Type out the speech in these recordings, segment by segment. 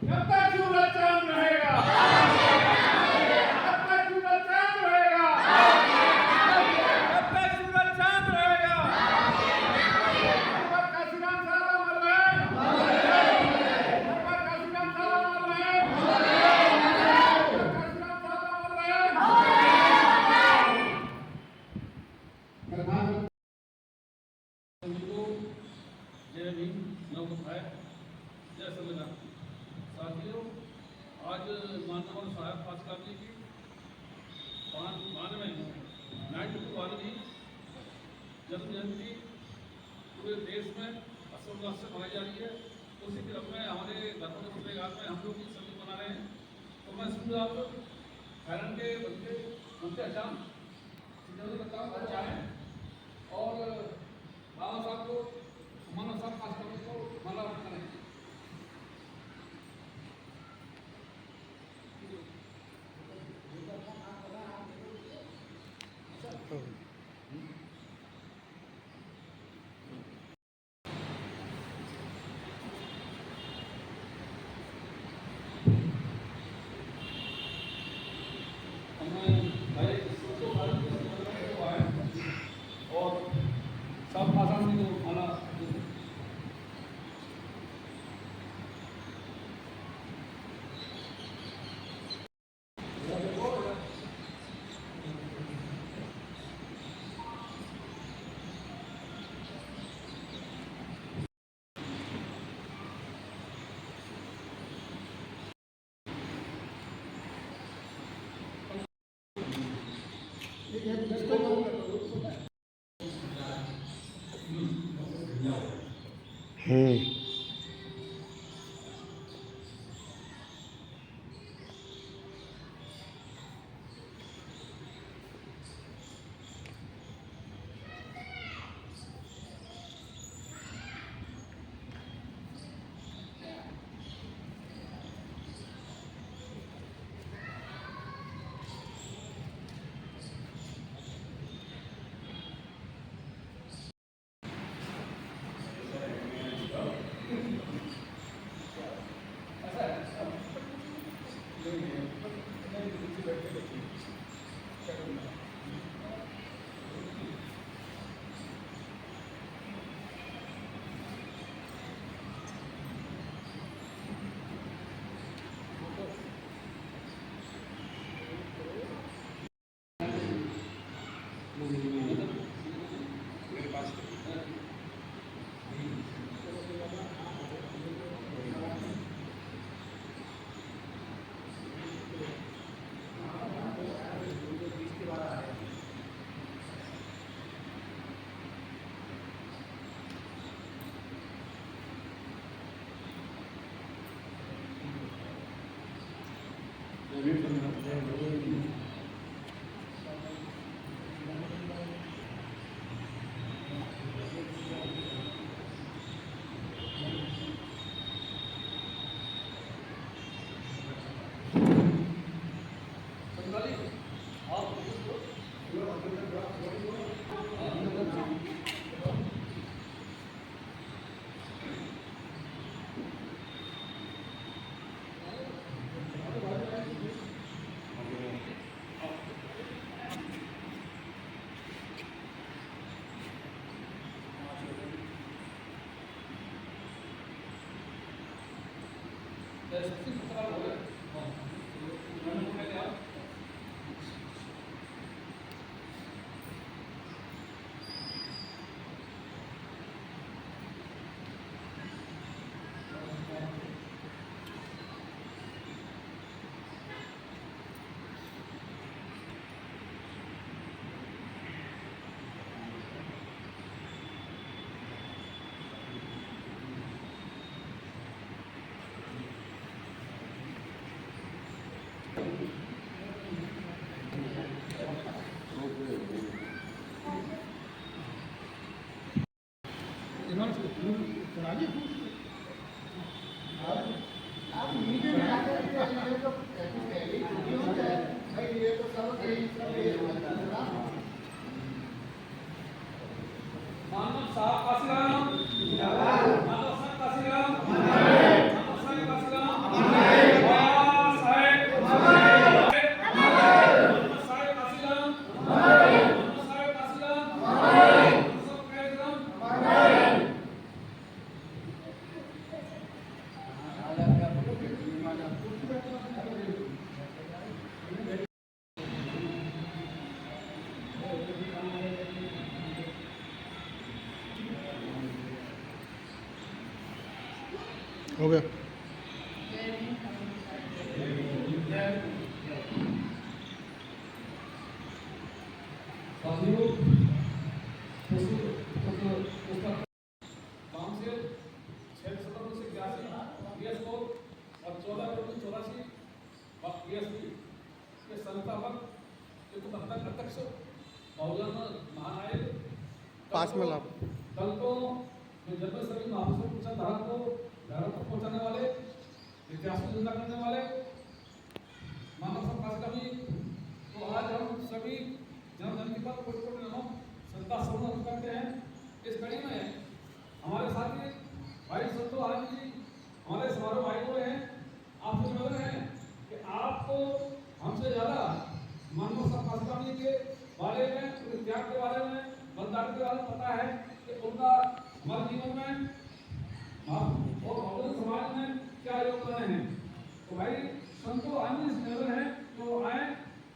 जब तक सूरज चांद रहेगा, जब तक सूरज चांद रहेगा, जब तक सूरज चांद रहेगा, जब काशीराम साहब अमर रहे, जब काशीराम साहब अमर रहे, जब काशीराम साहब अमर रहे। जय भीम, नव है, जय संविधान। साथियों, आज माननीय साहब पासवान जी की 92वीं जन्म जयंती पूरे देश में हर्षोल्लास से मनाई जा रही है। उसी क्रम में हमारे धर्मपुर घाट में हम लोग भी सभी मना रहे हैं। तो मैं सुनूंगा आप लोग खैरन के बच्चे अचान अच्छा है और बाबा साहब को मानव साहब पास को माला करें। और सब आसान में तो माला हो गया। साथियों, काम से 6 सितंबर से 81 बीएस को और 14 फरवरी 84 बीएसपी के संस्थापक अध्यक्ष बहुजन महानायक पास में लाभ कल को जन्म सभी महापुरुषों को धारण को घर तक पहुंचाने वाले इतिहास को जिंदा करने वाले मानव समाज कवि, तो आज हम सभी जन्मजयंती पर कोटि नमन श्रद्धा सुमन करते हैं। इस कड़ी में हमारे साथी भाई संतो आनंद जी हमारे समारोह आए हुए हैं। आपसे निवेदन है कि आपको हमसे ज्यादा मानव समाज के बारे में, उनके त्याग के बारे में, बलिदान के बारे में पता है कि उनका हमारे जीवन में और बहुजन समाज में क्या योगदान है। तो भाई संतो आनंद जी निवेदन है तो आए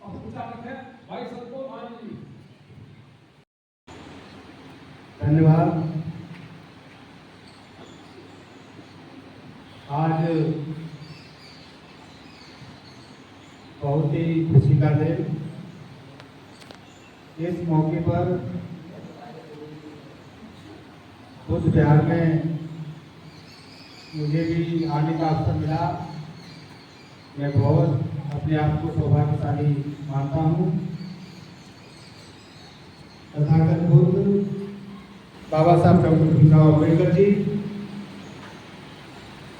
और पूछा रखें। भाई संतो आनंद जी। धन्यवाद। आज बहुत ही खुशी का दिन। इस मौके पर बुद्ध विहार में मुझे भी आने का अवसर मिला। मैं बहुत अपने आप को सौभाग्यशाली मानता हूँ। तथागत बुद्ध बाबा साहब डॉक्टर भीमराव अम्बेडकर जी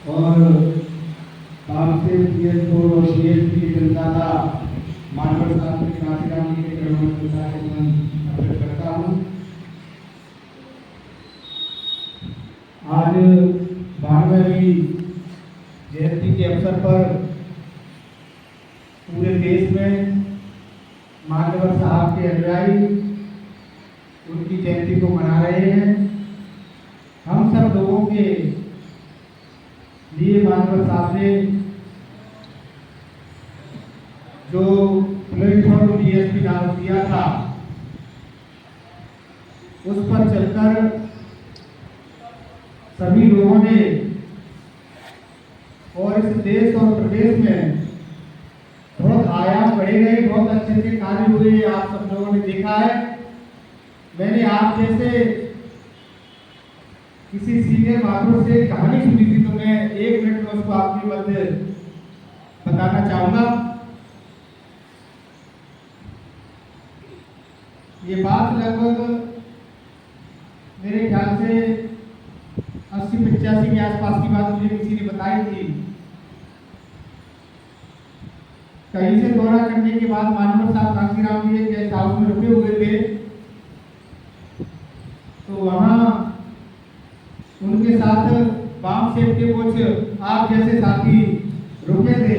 और की जनता का मानव शास्त्री कांशीराम जी के चरणों में अर्पित करता हूँ। आज 92वीं जयंती के अवसर पर पूरे देश में मान्यवर साहब के अनुयायी उनकी जयंती को मना रहे हैं। हम सब लोगों के लिए मान्यवर साहब ने जो प्लेटफॉर्म डीएसपी नाम दिया था उस पर चलकर सभी लोगों ने और इस देश और प्रदेश में बहुत आयाम बढ़े गए, बहुत अच्छे अच्छे कार्य हुए, आप सब लोगों ने देखा है। मैंने आप जैसे किसी सीनियर महापुरुष से कहानी सुनी थी, तो मैं 1 मिनट में उसको आपके मध्य बताना चाहूंगा। ये बात लगभग मेरे ख्याल से 80-85 के आसपास की बात मुझे किसी ने बताई थी। कहीं से दौरा करने के बाद मानव साहब कांशीराम जी के गेस्ट हाउस में रुके हुए थे, तो वहां उनके साथ बाम सेब के कुछ आप जैसे साथी रुके थे।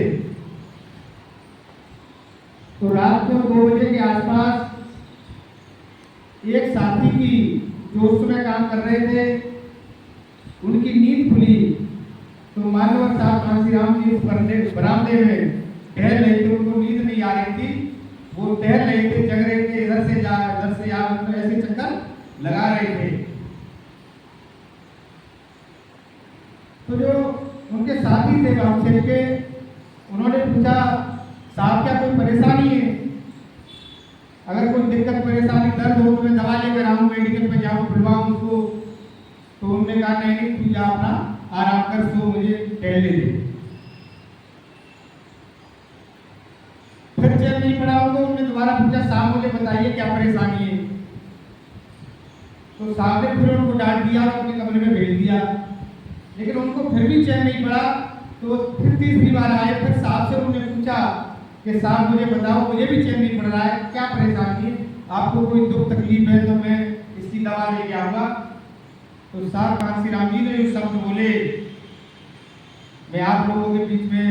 तो रात को 2 बजे के आसपास एक साथी की जो उस समय काम कर रहे थे उनकी नींद खुली। तो मानव साहब कांशीराम जी उस बरामदे में टहल रहे थे, उनको नींद नहीं आ रही थी, वो टहल रहे थे, जग रहे थे, इधर से मतलब ऐसे चक्कर लगा रहे थे। तो जो उनके साथी थे गांव के, उन्होंने पूछा साहब क्या कोई परेशानी है? अगर कोई दिक्कत परेशानी दर्द हो तो मैं दवा लेकर आऊँ, मेडिकल पे जाऊँ, बुलवाऊँ उसको। तो उन्होंने कहा नहीं तू जा अपना आराम कर, सो, मुझे टहलने दे। फिर चैन नहीं पड़ा होगा, उन्होंने दोबारा पूछा साहब मुझे बताइए क्या परेशानी है? तो साहब ने फिर उनको डांट दिया और अपने कमरे में भेज दिया। लेकिन उनको फिर भी चैन नहीं पड़ा, तो फिर तीसरी बार आए। फिर साहब से उन्होंने पूछा कि साहब मुझे बताओ, मुझे भी चैन नहीं पड़ रहा है, क्या परेशानी है? आपको कोई दुख तकलीफ है तो मैं इसकी दवा लेके आऊंगा। तो साहब कांशीराम जी ने जो शब्द बोले, मैं आप लोगों के बीच में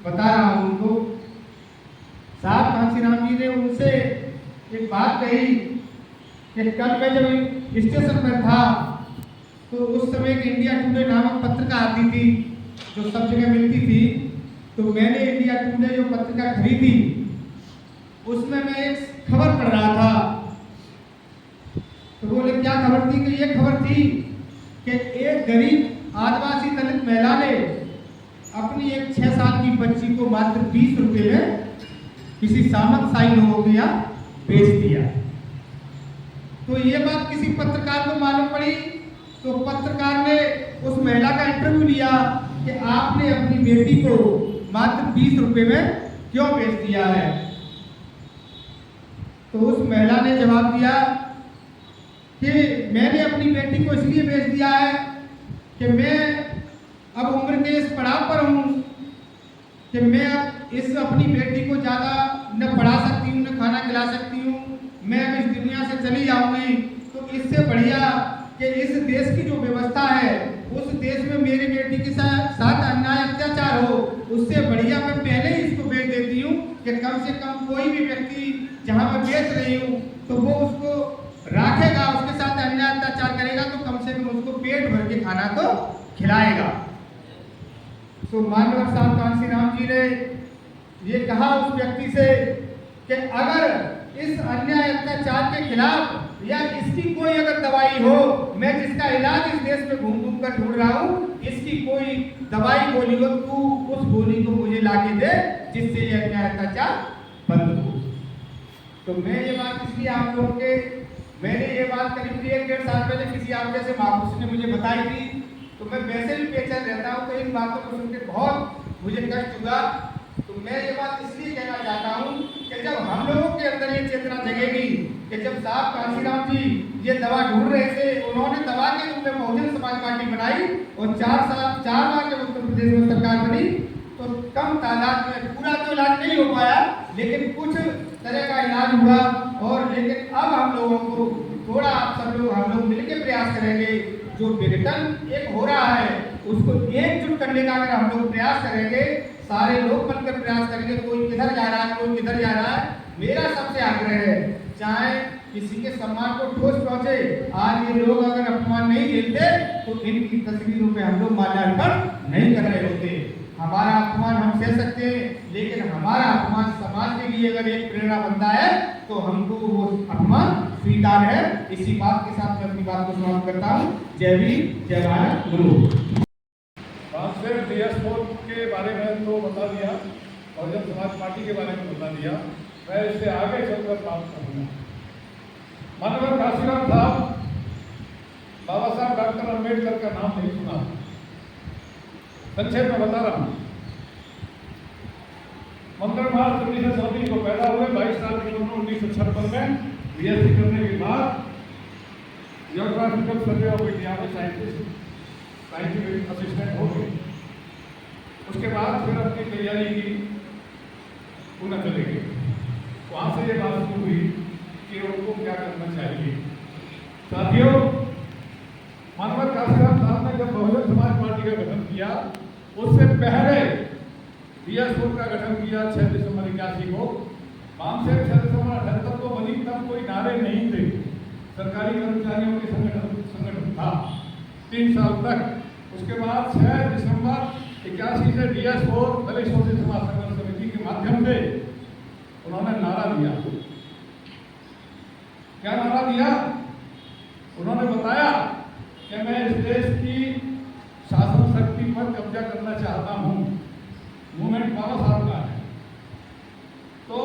बता रहा हूँ उनको। साहब कांशीराम जी ने उनसे एक बात कही कि कल मैं जब स्टेशन पर था तो उस समय एक इंडिया टुडे नामक पत्रिका आती थी जो सब जगह मिलती थी। तो मैंने इंडिया टुडे जो पत्रिका खरीदी, उसमें मैं एक खबर पढ़ रहा था। तो बोले क्या खबर थी? कि ये खबर थी कि एक गरीब आदिवासी दलित महिला ने अपनी एक 6 साल की बच्ची को मात्र 20 रुपए में किसी सामंतशाही लोगों के यहाँ बेच दिया। तो ये बात किसी पत्रकार को मालूम पड़ी, तो पत्रकार ने उस महिला का इंटरव्यू लिया कि आपने अपनी बेटी को मात्र 20 रुपए में क्यों बेच दिया है। तो उस महिला ने जवाब दिया कि मैंने अपनी बेटी को इसलिए बेच दिया है कि मैं अब उम्र के इस पड़ाव पर हूँ कि मैं अब इस अपनी बेटी को ज़्यादा न पढ़ा सकती हूँ न खाना खिला सकती हूँ, मैं अब इस दुनिया से चली जाऊंगी। तो इससे बढ़िया कि इस देश की जो व्यवस्था है उस देश में मेरी बेटी के साथ अन्याय अत्याचार हो, उससे बढ़िया मैं पहले ही इसको बेच देती हूँ कि कम से कम कोई भी व्यक्ति जहाँ मैं बेच रही हूँ तो वो उसको राखेगा, उसके साथ अन्याय अत्याचार करेगा तो कम से कम उसको पेट भर के खाना तो खिलाएगा। तो माननीय साहब कांशीराम जी ने ये कहा उस व्यक्ति से कि अगर इस अन्याय अत्याचार के खिलाफ या इसकी कोई अगर दवाई हो, मैं जिसका इलाज इस देश में घूम घूम कर ढूंढ रहा हूँ, इसकी कोई दवाई गोली हो, तू उस गोली को मुझे लाके दे जिससे ये अन्याय अत्याचार बंद हो। तो मैं ये बात इसलिए आप लोगों के, मैंने ये बात करीब 1-1.5 साल पहले किसी आप जैसे महापुरुष ने मुझे बताई थी, तो मैं वैसे भी बेचैन रहता हूँ, तो इन बातों को सुन के बहुत मुझे कष्ट हुआ। तो मैं ये बात इसलिए कहना चाहता हूँ कि जब हम लोगों के अंदर ये चेतना जगेगी कि जब साहब कांशीराम जी ये दवा ढूंढ रहे थे, उन्होंने दवा के रूप में बहुजन समाज पार्टी बनाई और 4 बार जब उत्तर प्रदेश में सरकार बनी तो कम तादाद में, पूरा तो इलाज नहीं हो पाया लेकिन कुछ तरह का इलाज हुआ। और लेकिन अब हम लोगों को थोड़ा आप सब लोग हम लोग मिलकर प्रयास करेंगे, जो विघटन एक हो रहा है उसको एकजुट करने का अगर हम लोग प्रयास करेंगे, सारे लोग मिलकर प्रयास करेंगे, कोई किधर जा रहा है कोई किधर जा रहा है, मेरा सबसे आग्रह है चाहे किसी के सम्मान को ठोस पहुंचे, आज ये लोग अगर अपमान नहीं झेलते तो इनकी तस्वीरों पे हम लोग माल्यार्पण नहीं कर रहे होते। हमारा अपमान हम सह सकते हैं, लेकिन हमारा अपमान समाज के लिए अगर एक प्रेरणा बनता है तो हमको वो अपमान स्वीकार है। इसी बात के साथ मैं अपनी बात को समाप्त करता हूँ। जय भीम, जय भारत, गुरु। सिर्फ DS4 के बारे में तो बता दिया और जब समाज पार्टी के बारे में बता दिया, मैं इससे आगे चलकर बात करूँगा। माननीय कांशीराम साहब, बाबा साहब डॉक्टर अम्बेडकर का नाम नहीं सुना, संक्षेप में बता रहा हूँ। 15 मार्च 1934 को पैदा हुए, 22 साल की उम्र 1956 में BSc करने के बाद जियोग्राफिकल सर्वे ऑफ इंडिया में साइंटिफिक असिस्टेंट हो गए। उसके बाद फिर अपनी तैयारी की, पुणे चले गए। वहाँ से ये बात शुरू हुई कि उनको क्या करना चाहिए। साथियों, माननीय कांशीराम साहब ने जब बहुजन समाज पार्टी का गठन किया, उससे पहले DS4 का गठन किया 6 दिसंबर 81 को। 5 दिसंबर 78 को बनी, तब कोई नारे नहीं थे, सरकारी कर्मचारियों के संगठन था 3 साल तक। उसके बाद 6 दिसंबर 81 से DS4 दलित शोषित समाज संघर्ष समिति के माध्यम से उन्होंने नारा दिया। क्या नारा दिया? उन्होंने बताया कि मैं इस देश की शासन शक्ति पर कब्जा करना चाहता हूँ। मूवमेंट बाबा साहब का है। तो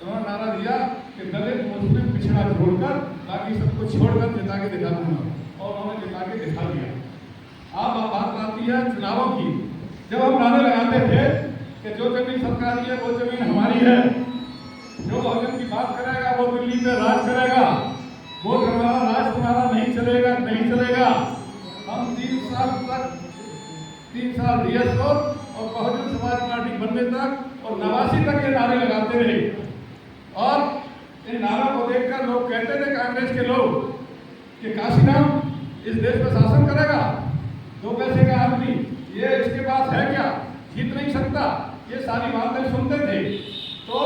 उन्होंने नारा दिया कि दलित मुस्लिम पिछड़ा छोड़कर बाकी सबको छोड़कर जिता के दिखा दूंगा, और उन्होंने जिता के दिखा दिया। अब बात आती है चुनावों की। जब हम नारे लगाते थे कि जो जमीन सरकारी है वो जमीन हमारी है, जो बहुजन की बात करेगा वो दिल्ली में राज करेगा, वो हमारा राज तुम्हारा नहीं चलेगा, नहीं चलेगा। हम 3 साल तक, 3 साल DS4 और बहुजन समाज पार्टी बनने तक और 89 तक ये नारे लगाते रहे। और इन नारों को देखकर लोग कहते थे, कांग्रेस के लोग, कि कांशीराम इस देश में शासन करेगा, 2 पैसे का आदमी, ये इसके पास है क्या, जीत नहीं सकता। ये सारी बातें सुनते थे। तो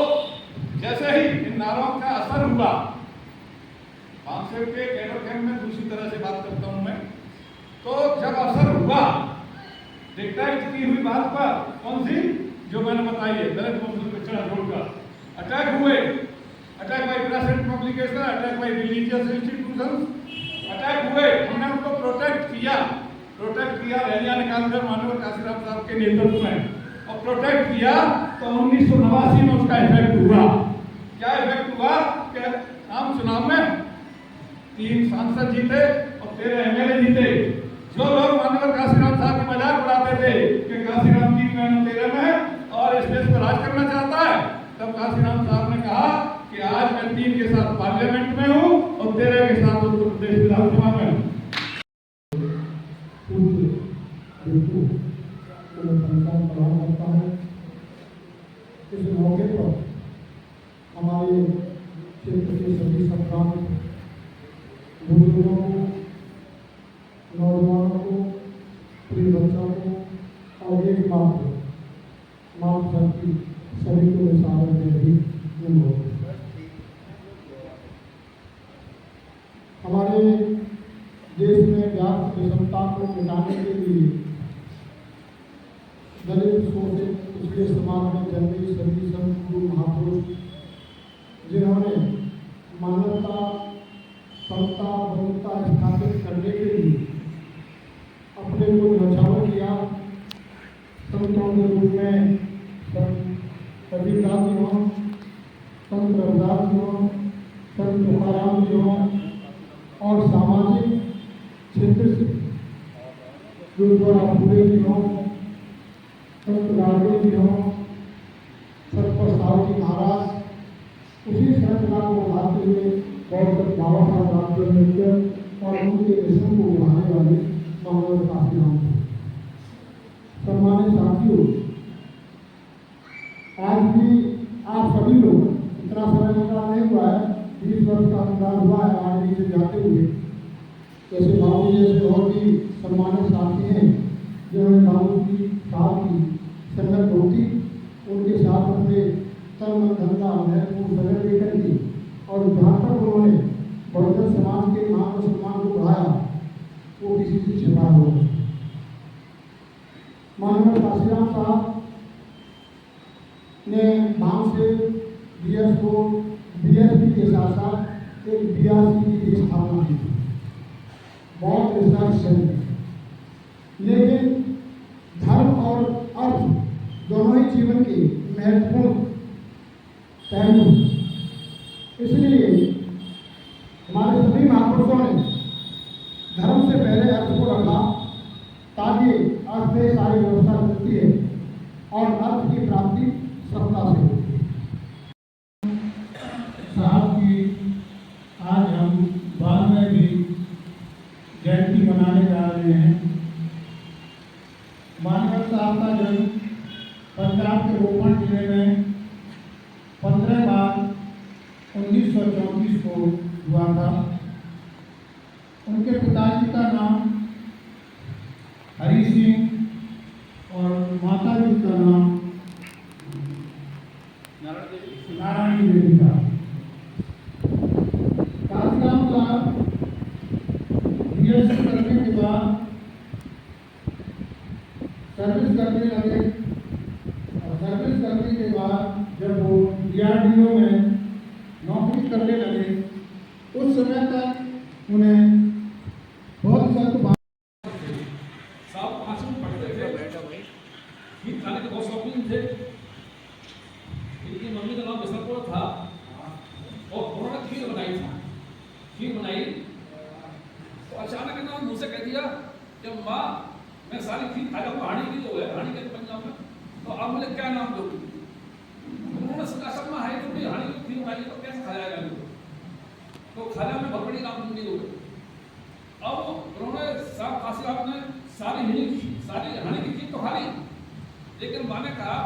जैसे ही इन नारों का असर हुआ, 500 के कैडर कैंप में दूसरी तरह से बात करता हूं मैं, तो जब असर हुआ डिक्टेट की हुई बात पर, कौन सी, जो मैंने बताई है, दलित मुस्लिम पिछड़ा छोड़कर अटैक हुए, attack by press and publication, attack by religious institutions, attack हुए, हमने उनको प्रोटेक्ट किया। प्रोटेक्ट किया, रैलियां निकालकर माननीय काशीराम साहब के नेतृत्व में, और प्रोटेक्ट किया तो 1989 में उसका इफेक्ट हुआ। क्या इफेक्ट हुआ कि आम चुनाव में 3 सांसद जीते और 13 एमएलए जीते। जो लोग माननीय काशीराम साहब की मजाक उड़ाते थे कि काशीराम 3 में 13 में और इस देश पर राज करना चाहता है, तब काशीराम साहब ने कहा कि आज मैं 3 के साथ पार्लियामेंट में हूँ और 13 के साथ उत्तर प्रदेश विधानसभा में हूँ। करता है। इस मौके पर हमारे क्षेत्र के सभी संग्राम बुजुर्गों को, नौजवानों को, प्रिय बच्चों को और एक माँ शक्ति सभी को निशान में भी हमारे देश में व्याप्त विषमता को मिटाने के लिए दलित शोषित पिछले समाज में जन्मे सभी संत गुरु महापुरुष जिन्होंने मानवता, समता, बंधुता स्थापित करने के लिए अपने को न्यौछावर किया। संतों के रूप में संत कबीरदास जी हों, संत रविदास जी हों, संत तुकाराम जी हों और सामाजिक क्षेत्र से गुरुद्वारा फूले जी हों, संत गाड़गे जी हों, सतपाल साहू जी महाराज, उसी श्रृंखला को उठाते हुए डॉक्टर बाबा साहब डॉक्टर अम्बेडकर और उनके मिशन को उठाने वाले माननीय काशीराम जी। सम्मानित साथियों, आज भी आप सभी लोग, इतना समय मतदान नहीं हुआ है, 20 वर्ष का मतदान हुआ है आज भी से जाते हुए, जैसे बाबू जी जैसे और भी सम्मानित साथी हैं जिन्होंने बाबू जी साहब की संगत होती, उनके साथ अपने तन मन धन का महत्वपूर्ण समय लेकर की और जहाँ तक उन्होंने बहुजन समाज के मान और सम्मान को बढ़ाया वो किसी से छिपा हो। माननीय काशीराम साहब ने भांग से बीएसपी के साथ साथ एक बीआरसी की स्थापना की, बहुत रिसर्च सेंटर। लेकिन धर्म और अर्थ दोनों ही जीवन के महत्वपूर्ण पहलू, इसलिए हमारे सभी महापुरुषों ने धर्म से पहले अर्थ को रखा ताकि अर्थ से सारी व्यवस्था चलती है और अर्थ की प्राप्ति सत्ता से होती है। साहब की आज हम 12वीं जयंती मनाने जा रहे हैं। माननीय साहब का जन्म पंजाब के रोपड़ जिले में 15 मार्च 1934 को हुआ था। उनके पिताजी का नाम हरि सिंह और माता जी का नाम नारायणी देवी था। काशीराम साहब बीएससी करने के बाद सर्विस करने लगे और सर्विस करने के बाद जब वो DRDO में नौकरी करने लगे, उस समय तक उन्हें बहुत सारे साहब 5 मिनट पढ़ते थे, खीर खाने के बहुत शौकीन थे। इनकी मम्मी का नाम बिसरपुर था और उन्होंने खीर बनाई थी। खीर बनाई तो अचानक इन्होंने मुझसे कह दिया कि माँ मैं सारी खीर खा जाऊँगा, हाड़ी की जो है हाड़ी के पंजाब में, तो आप मुझे क्या नाम दोगे? उन्होंने सोचा शर्मा है तो हाड़ी की खीर बनाई तो कैसे खाया जाएगा, तो खाने में बहुत बड़ी नाम नहीं दोगे। अब उन्होंने साहब काशीराम ने सारी हाड़ी की खीर तो खा ली, लेकिन माँ ने कहा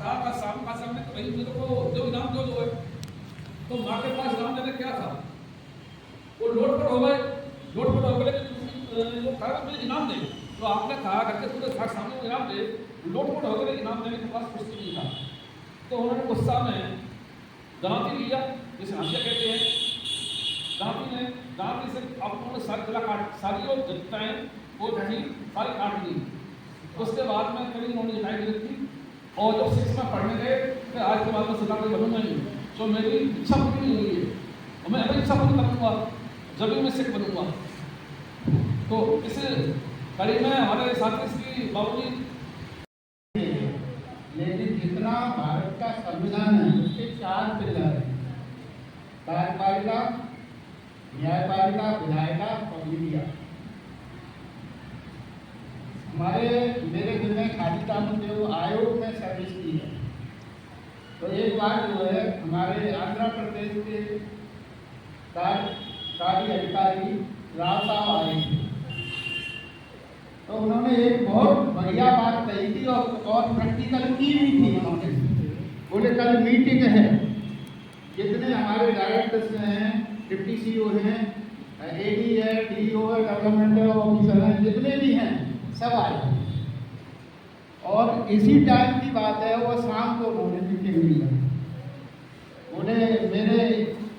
का शाम काशीराम ने तो भाई मेरे को जो इनाम दो है, तो माँ के पास इनाम देने क्या था, वो लोटपोट हो गए, लेकिन कहा मुझे इनाम दे, तो आपने कहा करके पूरे सामने इनाम दे, लोटपोट हो गए, इनाम देने के पास कुछ नहीं था। तो उन्होंने गुस्सा में दांती लिया, जिसे हंसिया कहते हैं, दांती से उन्होंने सारी जो जटाएं वो थी सारी काट ली। उसके बाद में कभी उन्होंने जटाई दी थी और जब 6 में पढ़ने गए तो आज के बाद में सरकार को बनूंगा नहीं, जो मेरी इच्छा पूरी नहीं हुई है और मैं अपनी इच्छा पूरी करूँगा जब भी मैं सिख बनूंगा। तो इस कड़ी में हमारे साथी श्री बाबूजी, लेकिन जितना भारत का संविधान है उसके 4 पिलर हैं, कार्यपालिका, न्यायपालिका, विधायिका और मीडिया। मेरे दिल में खादी दामोदर आयोग में सर्विस की है। तो एक बार जो है हमारे आंध्र प्रदेश के कार्य अधिकारी राव साहब आए थे, तो उन्होंने एक बहुत बढ़िया बात कही थी और प्रैक्टिकल की भी थी। उन्होंने बोले कल मीटिंग है, जितने हमारे डायरेक्टर्स हैं, डिप्टी सीईओ हैं, एडी है, डीईओ है, डेवलपमेंट ऑफिसर हैं, जितने भी हैं सब आए। और इसी टाइम की बात है, वो शाम को उन्होंने मीटिंग ली है। बोले मेरे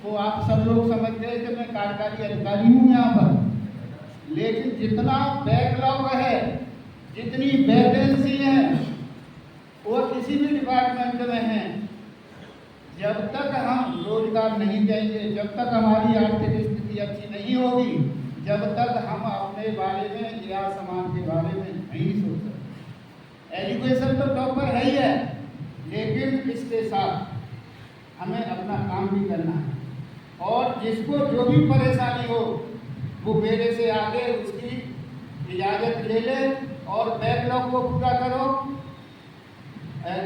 को आप सब लोग समझ गए कि मैं कार्यकारी अधिकारी हूँ यहाँ पर, लेकिन जितना बैकलॉग है, जितनी वैकेंसी है वो किसी भी डिपार्टमेंट में है, जब तक हम रोजगार नहीं देंगे, जब तक हमारी आर्थिक स्थिति अच्छी नहीं होगी, जब तक हम अपने बारे में या समाज के बारे में नहीं सोच सकते। एजुकेशन तो टॉपर है ही है, लेकिन इसके साथ हमें अपना काम भी करना है। और जिसको जो भी परेशानी हो वो मेरे से आगे उसकी इजाज़त ले ले और बैकलॉग को पूरा करो,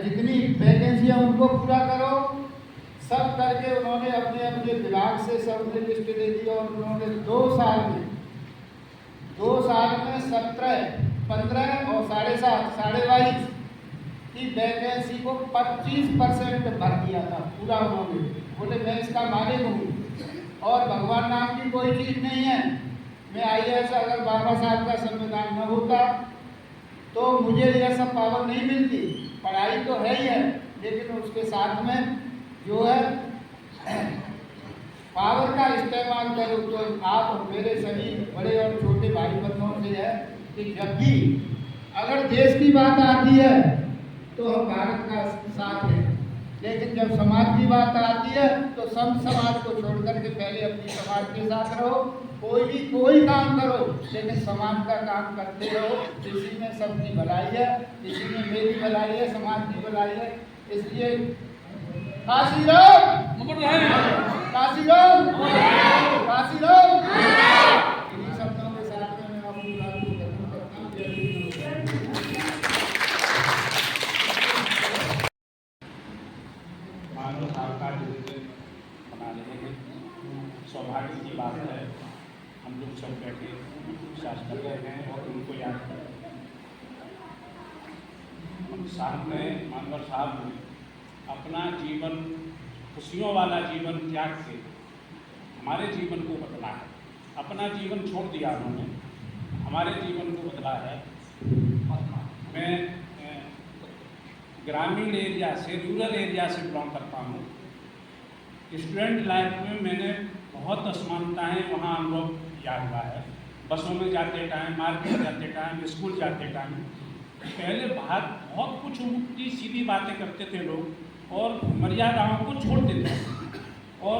जितनी वैकेंसियाँ उनको पूरा करो। सब करके उन्होंने अपने अपने विभाग से सबने लिस्ट दे दी और उन्होंने 2 साल में 17, 15 और 7.5 22 की वैकेंसी को 25% भर दिया था पूरा उन्होंने। बोले मैं इसका मालिक हूँ और भगवान नाम की कोई चीज़ नहीं है। मैं IAS अगर बाबा साहब का संविधान न होता तो मुझे यह सब पावर नहीं मिलती। पढ़ाई तो है ही है, लेकिन उसके साथ में जो है पावर का इस्तेमाल करो। तो आप और मेरे सभी बड़े और छोटे भाई बंधुओं से है कि जब भी अगर देश की बात आती है तो हम भारत का साथ है, लेकिन जब समाज की बात आती है तो सब समाज को छोड़ करके पहले अपनी समाज के साथ रहो। कोई काम करो, लेकिन समाज का काम करते रहो। इसी में सबकी भलाई है, इसी में मेरी भलाई है, समाज की भलाई है। इसलिए काशी राम, काशी राम, काशी राम। इन्हीं शब्दों के साथ में मैं अपनी बात को खत्म करता हूँ। मानव साहब बना रहे हैं, सौभाग्य की बात है। हम लोग सब बैठे विश्वास कर रहे हैं और उनको याद कर रहे हैं। हम सामने मानव साहब ने अपना जीवन, खुशियों वाला जीवन त्याग के हमारे जीवन को बदला है। अपना जीवन छोड़ दिया उन्होंने, हमारे जीवन को बदला है। मैं ग्रामीण एरिया से, रूरल एरिया से बिलोंग करता हूँ। स्टूडेंट लाइफ में मैंने बहुत असमानताएँ वहाँ अनुभव किया हुआ है। बसों में जाते टाइम, मार्केट जाते टाइम, स्कूल जाते टाइम पहले बहुत कुछ उल्टी सीधी बातें करते थे लोग और मर्यादाओं को छोड़ते थे। और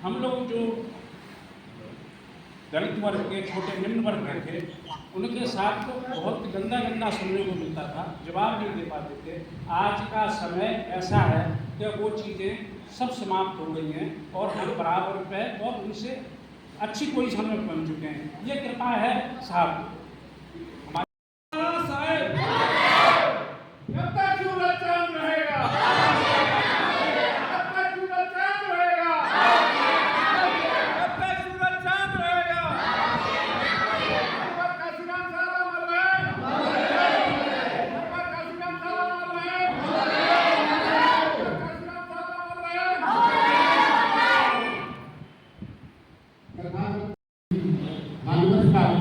हम लोग जो दलित वर्ग के, छोटे निम्न वर्ग के थे, उनके साथ तो बहुत गंदा सुनने को मिलता था, जवाब नहीं दे पाते थे। आज का समय ऐसा है कि वो चीज़ें सब समाप्त हो गई हैं और हम बराबर पे और उनसे अच्छी पोजीशन में पहुंच चुके हैं। ये कृपा है साहब।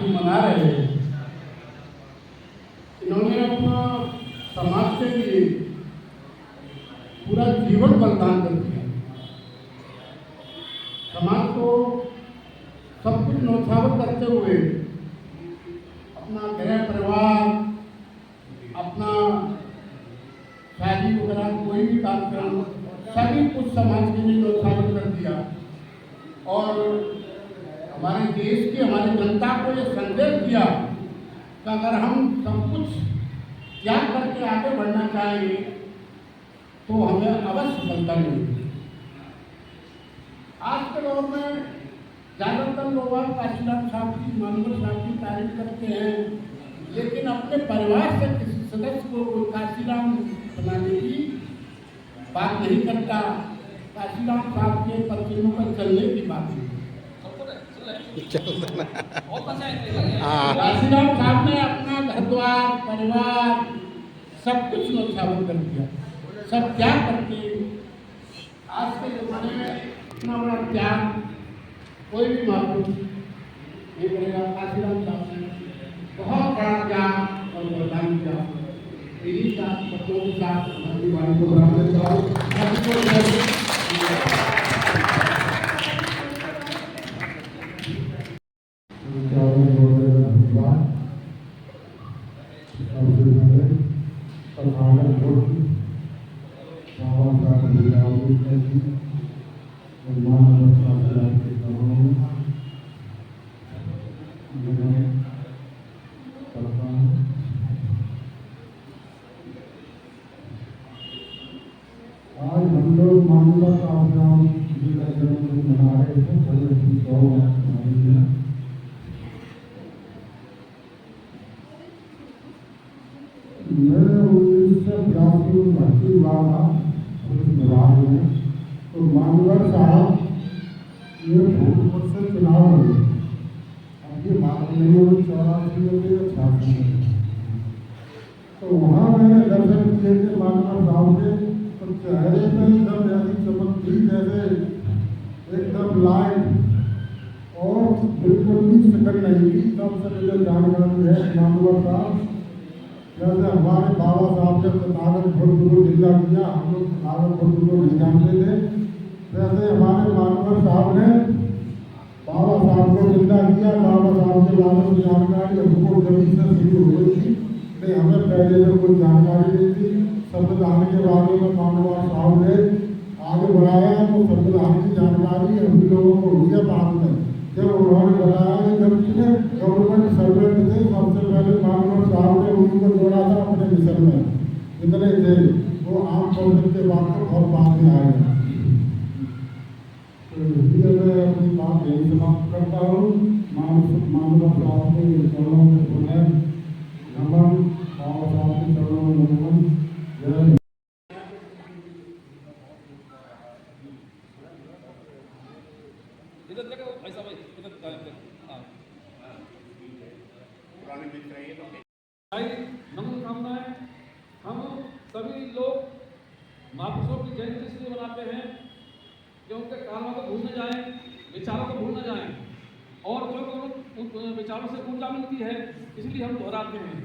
मना रहे हैं। इन्होंने अपना समाज के लिए पूरा जीवन बलिदान कर दिया। समाज को सब कुछ न्यौछावर करते हुए अपना गृह परिवार, अपना शादी वगैरह कोई भी कार्यक्रम, सभी कुछ समाज के लिए न्यौछावर कर दिया। और हमारे देश की, हमारी जनता को ये संदेश दिया कि अगर हम सब कुछ त्याग करके आगे बढ़ना चाहेंगे तो हमें अवश्य सफलता मिलेगी। आज के दौर में ज़्यादातर लोग काशीराम साहब की, मानवर साहब की तारीफ करते हैं, लेकिन अपने परिवार से किसी सदस्य को कोई काशीराम बनाने की बात नहीं करता। काशीराम साहब के पत्नियों पर चलने की बात नहीं। काशीराम साहब ने अपना घर द्वार, परिवार सब कुछ न्यौछावर कर दिया, सब त्याग करके। आज के जमाने में इतना बड़ा त्याग कोई भी महापुरुष नहीं करेगा। काशीराम साहब ने बहुत बड़ा त्याग और बलिदान किया। यही साथ बच्चों के साथ हमारी वाणी को बढ़ाने का आज हम लोग मानवता का अपना जन्मदिन मना रहे थे। मैं 1982 में भर्ती हुआ था विभाग में, तो मानवर साहब ये भूतपुर से चुनाव लड़े। अब ये बात नहीं होगी 84 में या 86 में, तो वहाँ मैंने दर्शन किए थे मानवर साहब के। तो चेहरे में एकदम ऐसी चमक थी जैसे एकदम लाइट और बिल्कुल भी शकल नहीं थी। तब से मुझे जानकारी है मानवर साहब जैसे हमारे बाबा साहब ने तथागत भुर्द को जिंदा किया, हम लोग तथागत भुर्द को नहीं जानते थे, वैसे हमारे मानवर साहब ने बाबा साहब को जिंदा किया। बाबा साहब के बारे में जानकारी हमको जमीन से शुरू हो गई थी, नहीं हमें पहले से कोई जानकारी नहीं थी। संविधान के बारे में मानवर साहब ने आगे बढ़ाया, तो संविधान की जानकारी हम लोगों को हुई है बाद में, जब उन्होंने बताया कि जब गवर्नमेंट सर्वेंट थे सबसे पहले मानवर साहब ने उनको जोड़ा था अपने मिशन में, इतने थे वो आम पब्लिक के बाद में बहुत बाद में आए। तो इसलिए मैं अपनी बात यही समाप्त करता हूँ। मानवर साहब के चरणों में पुनः नमन, बाबा साहब के चरणों में नमन। जय मनोकामनाएं हम सभी लोग महापुरुषों की जयंती इसलिए मनाते हैं कि उनके कार्यों को भूल न जाएं, विचारों को भूल न जाएं, और जो उन विचारों से ऊर्जा मिलती है इसलिए हम दोहराते हैं।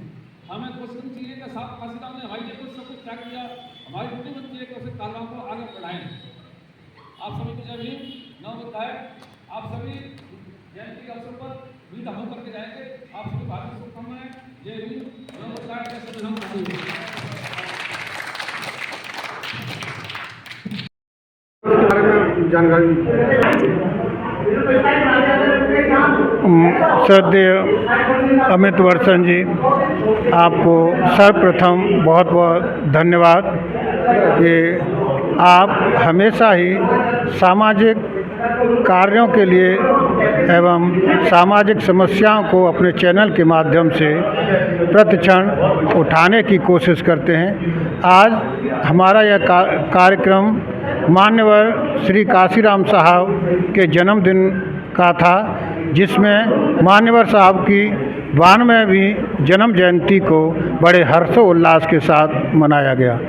हमें कोशिश करनी चाहिए कि काशीराम ने हमारे लिए कुछ सब कुछ त्याग किया, हमारी ड्यूटी बनती है कि उसे कार्यों को आगे बढ़ाएं। आप सभी को जय भीम, नमस्कार। आप सभी जयंती के अवसर पर विदा हो करके जाएंगे। आप सभी भारतीय शुभकामनाएं। जय भीम, नमस्कार। श्रद्धेय अमित वर्षन जी, आपको सर्वप्रथम बहुत बहुत धन्यवाद कि आप हमेशा ही सामाजिक कार्यों के लिए एवं सामाजिक समस्याओं को अपने चैनल के माध्यम से प्रतिक्षण उठाने की कोशिश करते हैं। आज हमारा यह कार्यक्रम मान्यवर श्री काशीराम साहब के जन्मदिन का था, जिसमें मान्यवर साहब की 92वीं जन्म जयंती को बड़े हर्षोल्लास के साथ मनाया गया।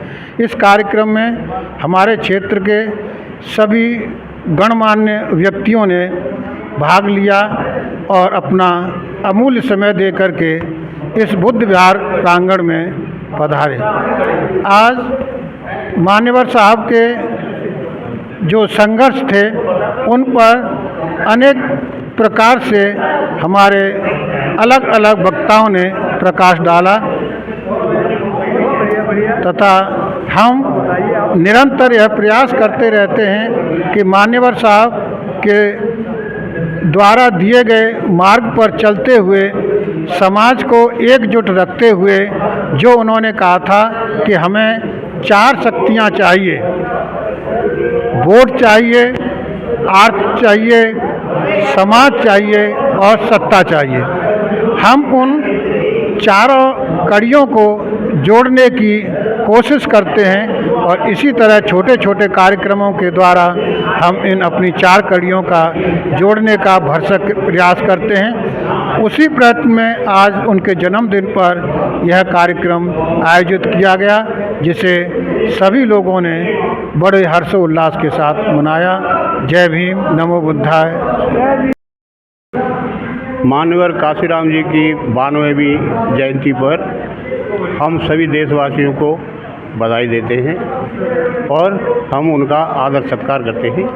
इस कार्यक्रम में हमारे क्षेत्र के सभी गणमान्य व्यक्तियों ने भाग लिया और अपना अमूल्य समय दे करके इस बुद्ध विहार प्रांगण में पधारे। आज मान्यवर साहब के जो संघर्ष थे उन पर अनेक प्रकार से हमारे अलग अलग वक्ताओं ने प्रकाश डाला तथा हम निरंतर यह प्रयास करते रहते हैं कि मान्यवर साहब के द्वारा दिए गए मार्ग पर चलते हुए समाज को एकजुट रखते हुए जो उन्होंने कहा था कि हमें 4 शक्तियाँ चाहिए, वोट चाहिए, अर्थ चाहिए, समाज चाहिए और सत्ता चाहिए। हम उन चारों कड़ियों को जोड़ने की कोशिश करते हैं और इसी तरह छोटे छोटे कार्यक्रमों के द्वारा हम इन अपनी 4 कड़ियों का जोड़ने का भरसक प्रयास करते हैं। उसी प्रयत्न में आज उनके जन्मदिन पर यह कार्यक्रम आयोजित किया गया, जिसे सभी लोगों ने बड़े हर्षोल्लास के साथ मनाया। जय भीम, नमो बुद्धाय। मान्यवर काशीराम जी की 92वीं जयंती पर हम सभी देशवासियों को बधाई देते हैं और हम उनका आदर सत्कार करते हैं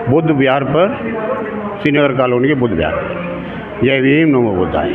बुद्ध विहार पर, श्रीनगर कॉलोनी के बुद्ध विहार। जय भीम, नमो बुद्धाय।